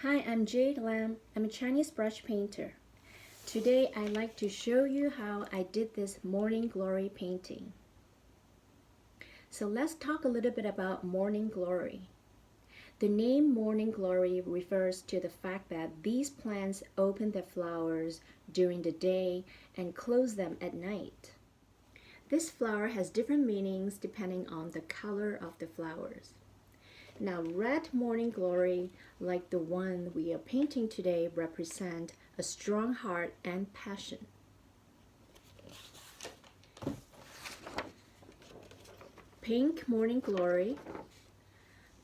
Hi, I'm Jade Lam. I'm a Chinese brush painter. Today I'd like to show you how I did this Morning Glory painting. So let's talk a little bit about Morning Glory. The name Morning Glory refers to the fact that these plants open their flowers during the day and close them at night. This flower has different meanings depending on the color of the flowers. Now, red morning glory, like the one we are painting today, represent a strong heart and passion. Pink morning glory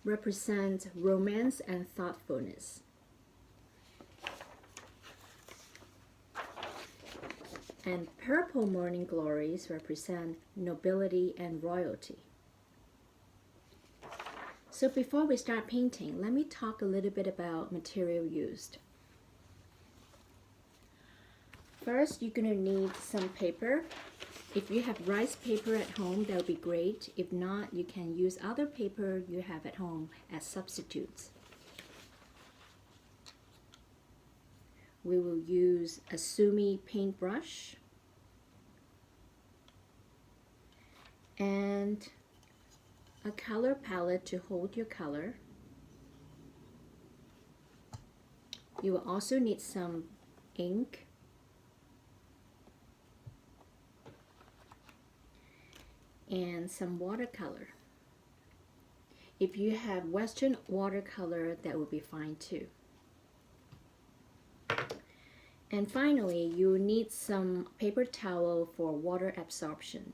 represents romance and thoughtfulness. And purple morning glories represent nobility and royalty. So before we start painting, let me talk a little bit about material used. First, you're going to need some paper. If you have rice paper at home, that would be great. If not, you can use other paper you have at home as substitutes. We will use a Sumi paintbrush and a color palette to hold your color. You will also need some ink and some watercolor. If you have Western watercolor, that would be fine too. And finally, you need some paper towel for water absorption.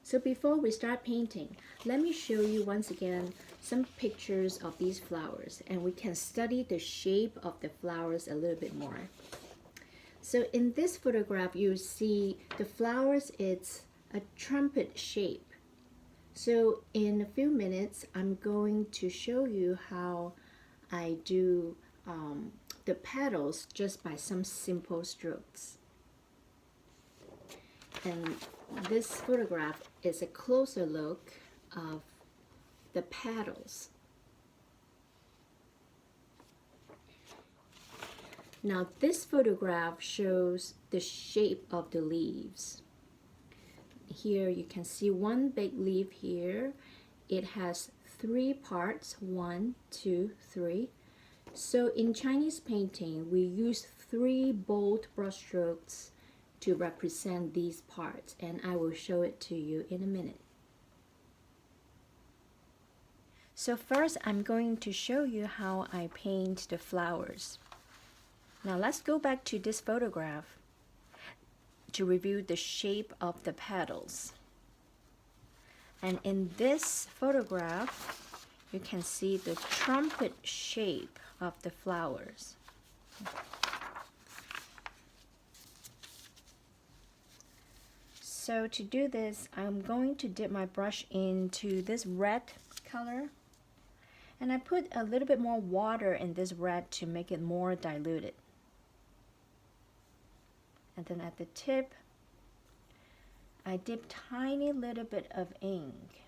So before we start painting, let me show you once again some pictures of these flowers, and we can study the shape of the flowers a little bit more. So in this photograph, you see the flowers, it's a trumpet shape. So in a few minutes, I'm going to show you how I do the petals just by some simple strokes. And this photograph is a closer look of the petals. Now this photograph shows the shape of the leaves. Here you can see one big leaf here. It has three parts, 1, 2, 3. So in Chinese painting, we use 3 bold brush strokes to represent these parts, and I will show it to you in a minute. So first, I'm going to show you how I paint the flowers. Now let's go back to this photograph to review the shape of the petals. And in this photograph, you can see the trumpet shape of the flowers. So to do this, I'm going to dip my brush into this red color, and I put a little bit more water in this red to make it more diluted. And then at the tip, I dip tiny little bit of ink.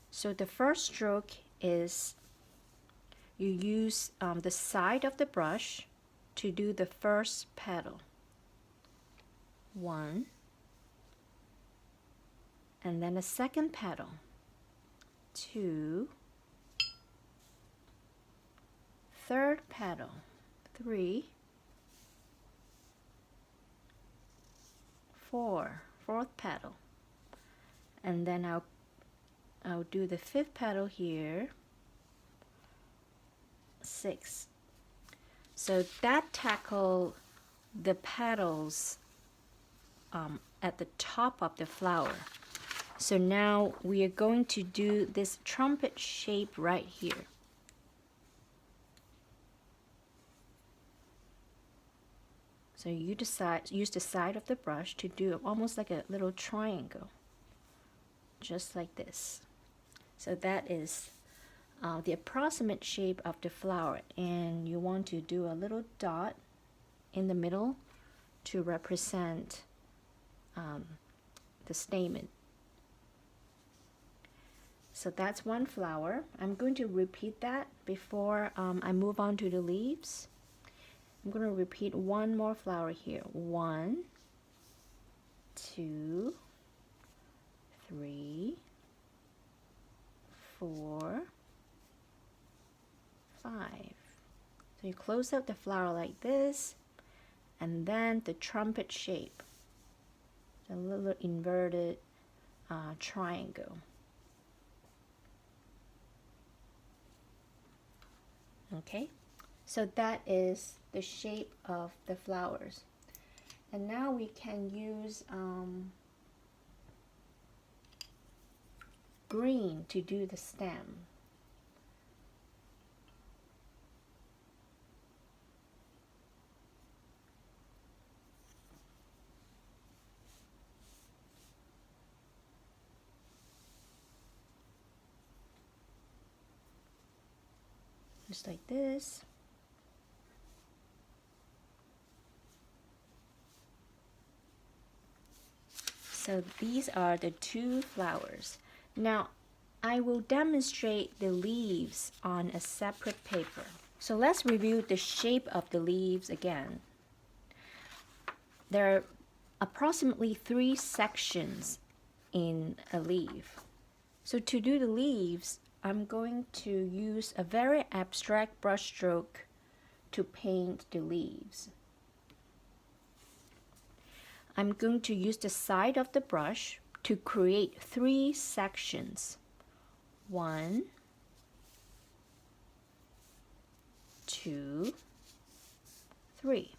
So the first stroke is you use the side of the brush to do the first petal. 1, and then a second petal. 2, third petal. 3, 4, fourth petal. And then I'll do the fifth petal here. 6. So that tackle the petals at the top of the flower. So now we are going to do this trumpet shape right here. So you use the side of the brush to do almost like a little triangle, just like this. So that is the approximate shape of the flower, and you want to do a little dot in the middle to represent the stamen. So that's one flower. I'm going to repeat that before I move on to the leaves. I'm going to repeat one more flower here. 1, 2, 3, 4, 5. So you close out the flower like this, and then the trumpet shape, a little inverted triangle. Okay, so that is the shape of the flowers. And now we can use green to do the stem. Just like this. So these are the 2 flowers. Now I will demonstrate the leaves on a separate paper. So let's review the shape of the leaves again. There are approximately 3 sections in a leaf. So to do the leaves, I'm going to use a very abstract brush stroke to paint the leaves. I'm going to use the side of the brush to create 3 sections. 1, 2, 3.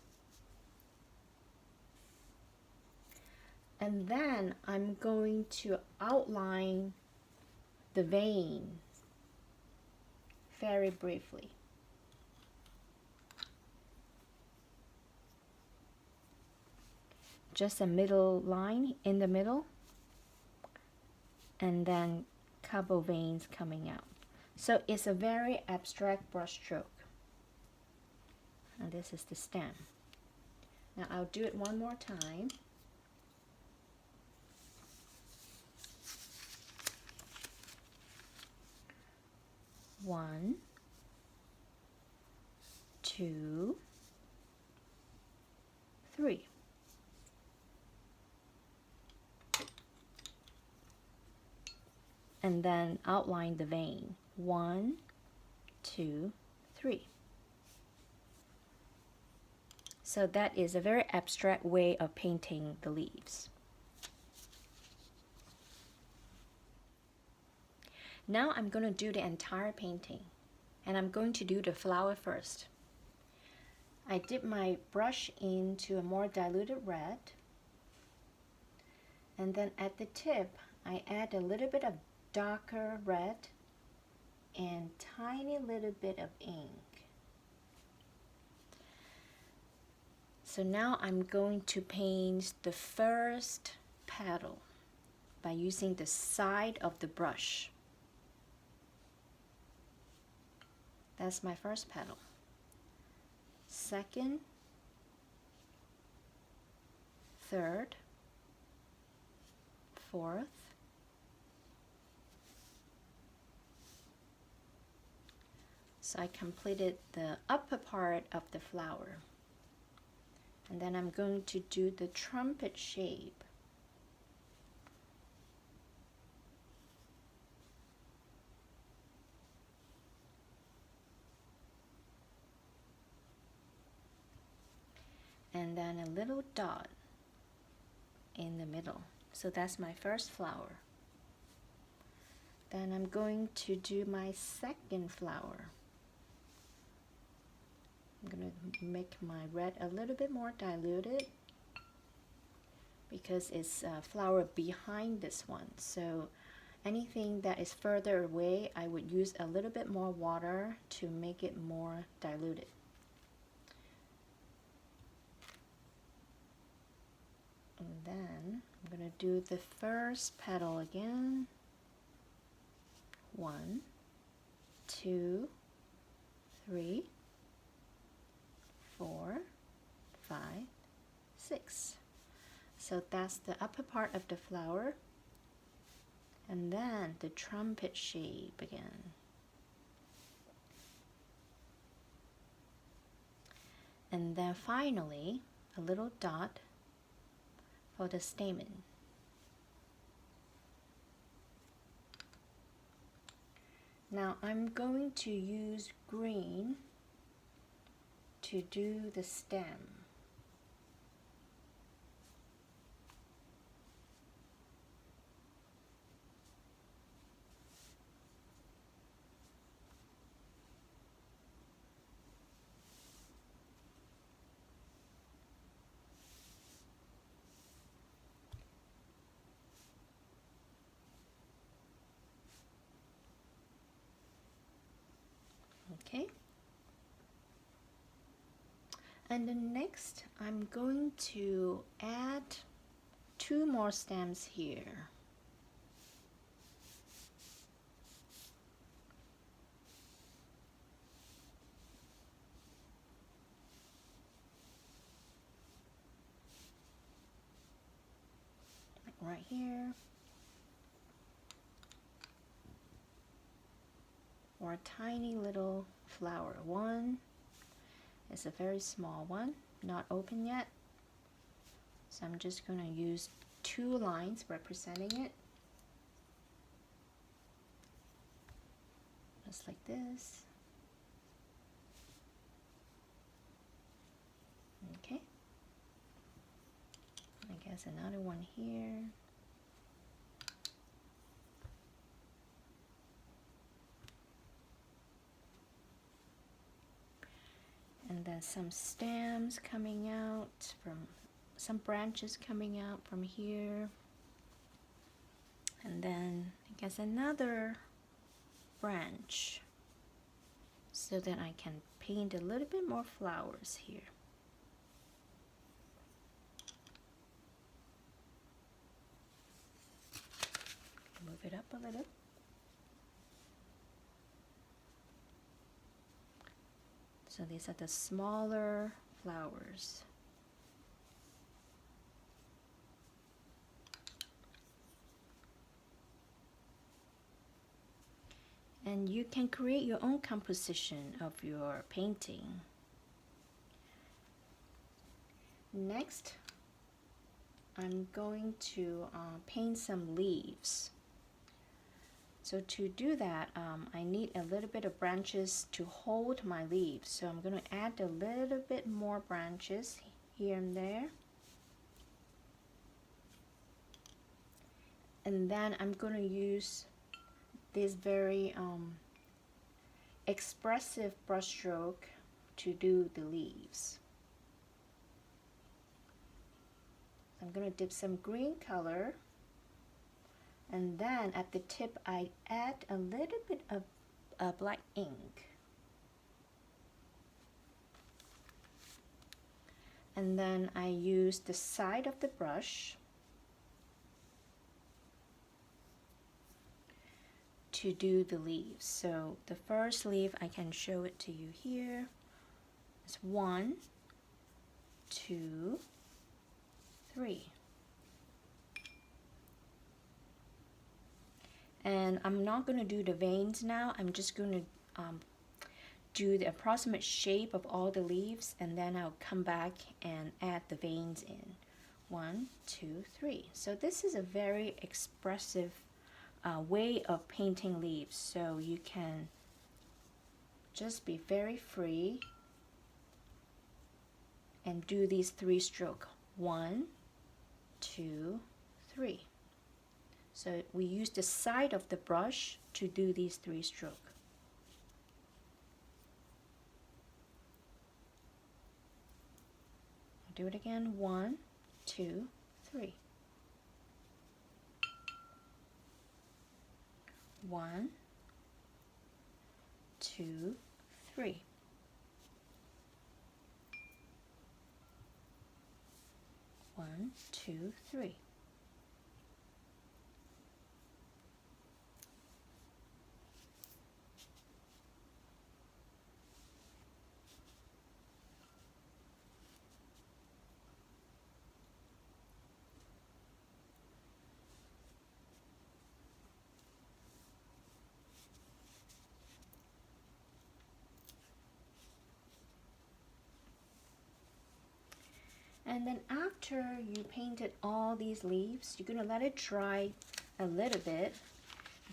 And then I'm going to outline the vein very briefly. Just a middle line in the middle, and then couple veins coming out. So it's a very abstract brush stroke. And this is the stem. Now I'll do it one more time. One, 2, 3. And then outline the vein. 1, 2, 3. So that is a very abstract way of painting the leaves. Now I'm going to do the entire painting, and I'm going to do the flower first. I dip my brush into a more diluted red, and then at the tip I add a little bit of darker red and tiny little bit of ink. So now I'm going to paint the first petal by using the side of the brush. That's my first petal. Second, third, fourth, so I completed the upper part of the flower. And then I'm going to do the trumpet shape. And then a little dot in the middle. So that's my first flower. Then I'm going to do my second flower. I'm going to make my red a little bit more diluted because it's a flower behind this one. So anything that is further away, I would use a little bit more water to make it more diluted. And then I'm going to do the first petal again. 1, 2, 3, 4, 5, 6. So that's the upper part of the flower. And then the trumpet shape again. And then finally, a little dot for the stamen. Now I'm going to use green to do the stem. Okay. And then next, I'm going to add 2 more stems here. Like right here. Or a tiny little flower. One is a very small one, not open yet. So I'm just going to use 2 lines representing it. Just like this. Okay. I guess another one here. And then some stems coming out from, some branches coming out from here. And then I guess another branch so that I can paint a little bit more flowers here. Move it up a little. So these are the smaller flowers. And you can create your own composition of your painting. Next, I'm going to paint some leaves. So to do that, I need a little bit of branches to hold my leaves. So I'm going to add a little bit more branches here and there. And then I'm going to use this very expressive brush stroke to do the leaves. I'm going to dip some green color. And then at the tip, I add a little bit of black ink. And then I use the side of the brush to do the leaves. So the first leaf, I can show it to you here. It's 1, 2, 3. And I'm not going to do the veins now. I'm just going to do the approximate shape of all the leaves, and then I'll come back and add the veins in. 1, 2, 3. So this is a very expressive way of painting leaves. So you can just be very free and do these 3 strokes. 1, 2, 3. So we use the side of the brush to do these 3 strokes. Do it again. 1, 2, 3. 1, 2, 3. 1, 2, 3. And then after you painted all these leaves, you're gonna let it dry a little bit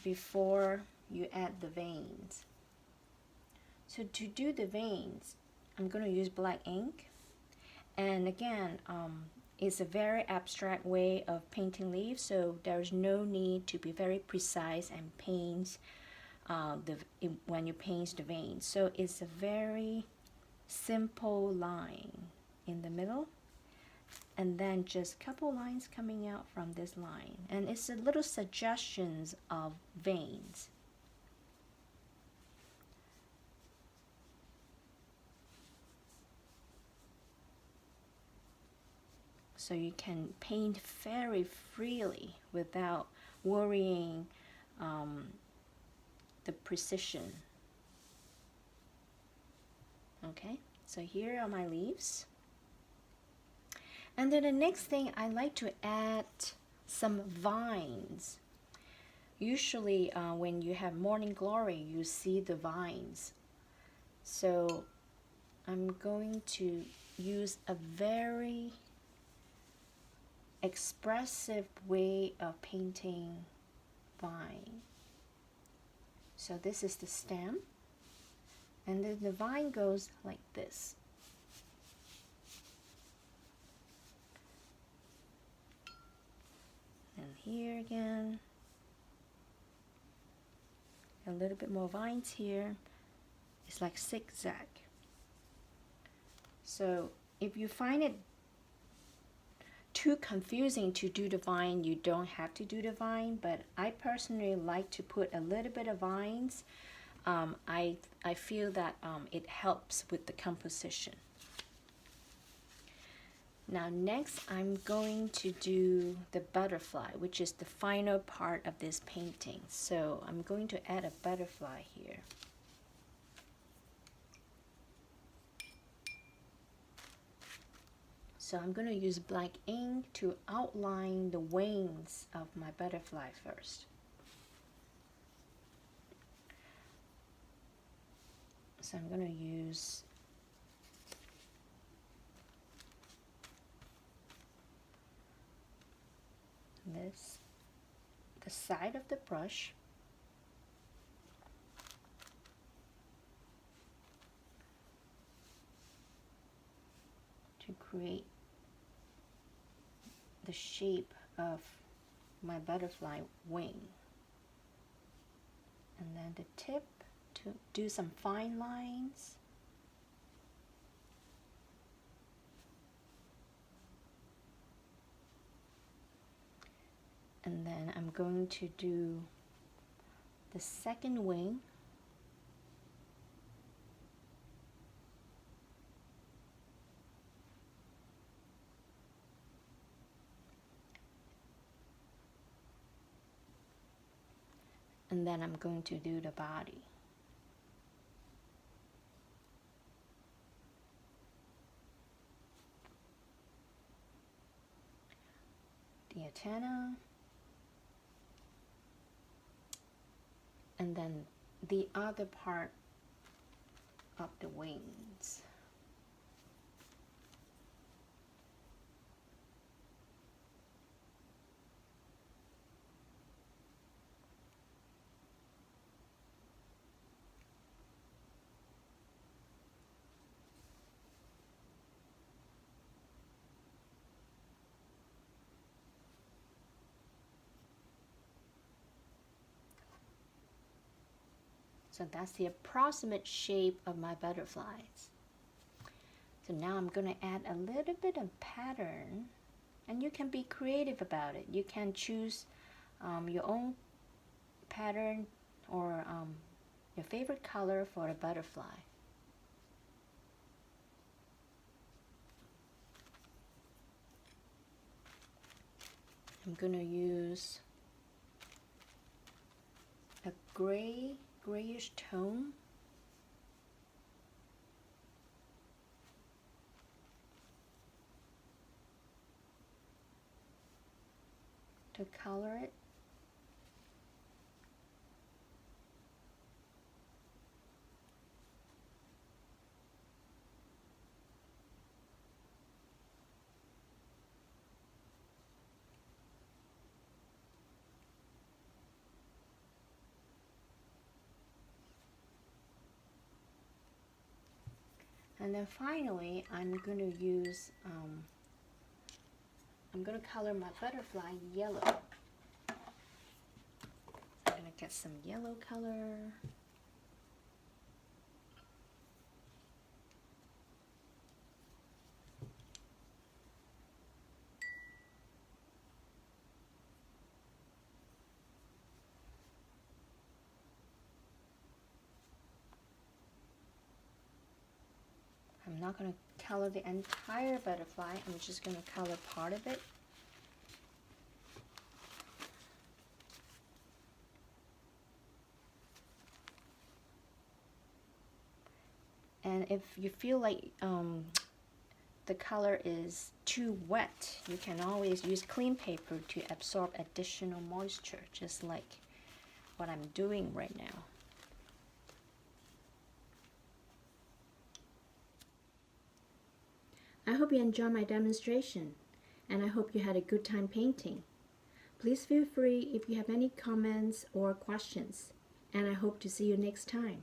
before you add the veins. So to do the veins, I'm gonna use black ink. And again, it's a very abstract way of painting leaves, so there's no need to be very precise and paint when you paint the veins. So it's a very simple line in the middle, and then just a couple lines coming out from this line, and it's a little suggestions of veins. So you can paint very freely without worrying the precision. Okay, so here are my leaves. And then the next thing, I like to add some vines. Usually when you have morning glory, you see the vines. So I'm going to use a very expressive way of painting vine. So this is the stem, and then the vine goes like this. And here again, a little bit more vines here. It's like zigzag. So if you find it too confusing to do the vine, you don't have to do the vine, but I personally like to put a little bit of vines. I feel that it helps with the composition. Now next, I'm going to do the butterfly, which is the final part of this painting. So I'm going to add a butterfly here. So I'm going to use black ink to outline the wings of my butterfly first. So I'm going to use the side of the brush, to create the shape of my butterfly wing, and then the tip to do some fine lines. And then I'm going to do the second wing. And then I'm going to do the body. The antenna. And then the other part of the wings. So that's the approximate shape of my butterflies. So now I'm going to add a little bit of pattern, and you can be creative about it. You can choose your own pattern or your favorite color for a butterfly. I'm going to use a grayish tone to color it. And then finally, I'm going to use, I'm going to color my butterfly yellow. I'm going to get some yellow color. I'm not going to color the entire butterfly, I'm just going to color part of it. And if you feel like the color is too wet, you can always use clean paper to absorb additional moisture, just like what I'm doing right now. I hope you enjoyed my demonstration, and I hope you had a good time painting. Please feel free if you have any comments or questions, and I hope to see you next time.